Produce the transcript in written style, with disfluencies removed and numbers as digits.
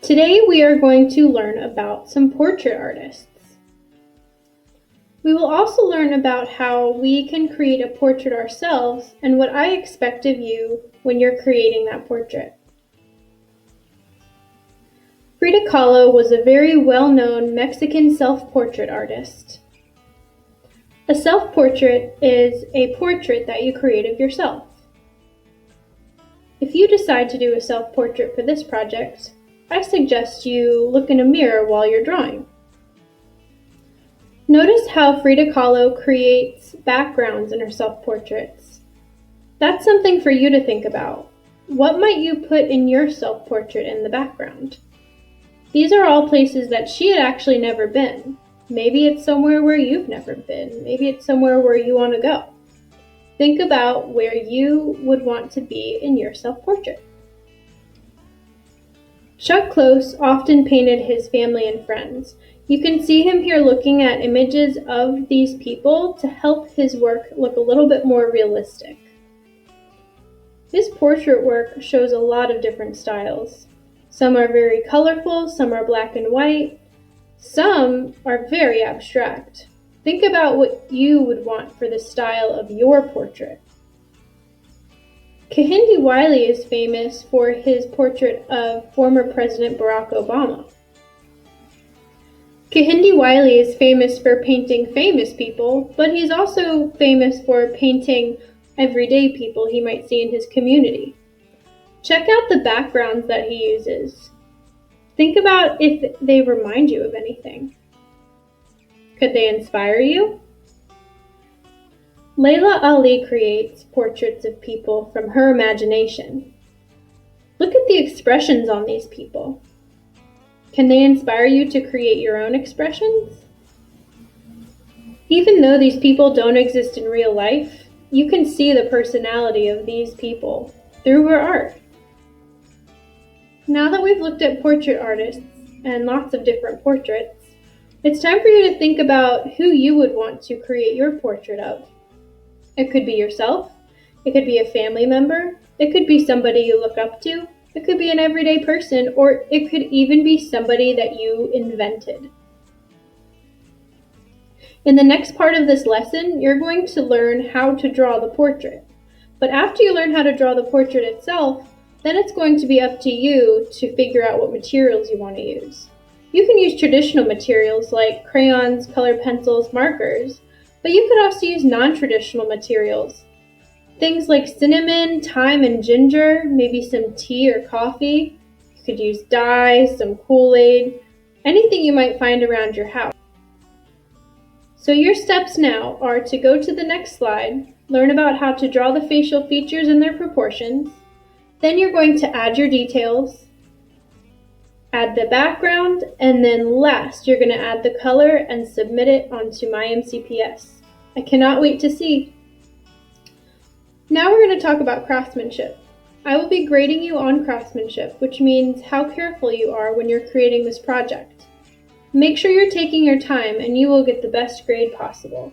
Today we are going to learn about some portrait artists. We will also learn about how we can create a portrait ourselves and what I expect of you when you're creating that portrait. Frida Kahlo was a very well-known Mexican self-portrait artist. A self-portrait is a portrait that you create of yourself. If you decide to do a self-portrait for this project, I suggest you look in a mirror while you're drawing. Notice how Frida Kahlo creates backgrounds in her self-portraits. That's something for you to think about. What might you put in your self-portrait in the background? These are all places that she had actually never been. Maybe it's somewhere where you've never been. Maybe it's somewhere where you want to go. Think about where you would want to be in your self-portrait. Chuck Close often painted his family and friends. You can see him here looking at images of these people to help his work look a little bit more realistic. His portrait work shows a lot of different styles. Some are very colorful, some are black and white, some are very abstract. Think about what you would want for the style of your portrait. Kehinde Wiley is famous for his portrait of former President Barack Obama. Kehinde Wiley is famous for painting famous people, but he's also famous for painting everyday people he might see in his community. Check out the backgrounds that he uses. Think about if they remind you of anything. Could they inspire you? Layla Ali creates portraits of people from her imagination. Look at the expressions on these people. Can they inspire you to create your own expressions? Even though these people don't exist in real life, you can see the personality of these people through her art. Now that we've looked at portrait artists and lots of different portraits, it's time for you to think about who you would want to create your portrait of. It could be yourself, it could be a family member, it could be somebody you look up to, it could be an everyday person, or it could even be somebody that you invented. In the next part of this lesson, you're going to learn how to draw the portrait. But after you learn how to draw the portrait itself, then it's going to be up to you to figure out what materials you want to use. You can use traditional materials like crayons, colored pencils, markers, but you could also use non-traditional materials. Things like cinnamon, thyme, and ginger, maybe some tea or coffee. You could use dye, some Kool-Aid, anything you might find around your house. So your steps now are to go to the next slide, learn about how to draw the facial features and their proportions. Then you're going to add your details, add the background, and then last you're going to add the color and submit it onto MyMCPS. I cannot wait to see. Now we're going to talk about craftsmanship. I will be grading you on craftsmanship, which means how careful you are when you're creating this project. Make sure you're taking your time and you will get the best grade possible.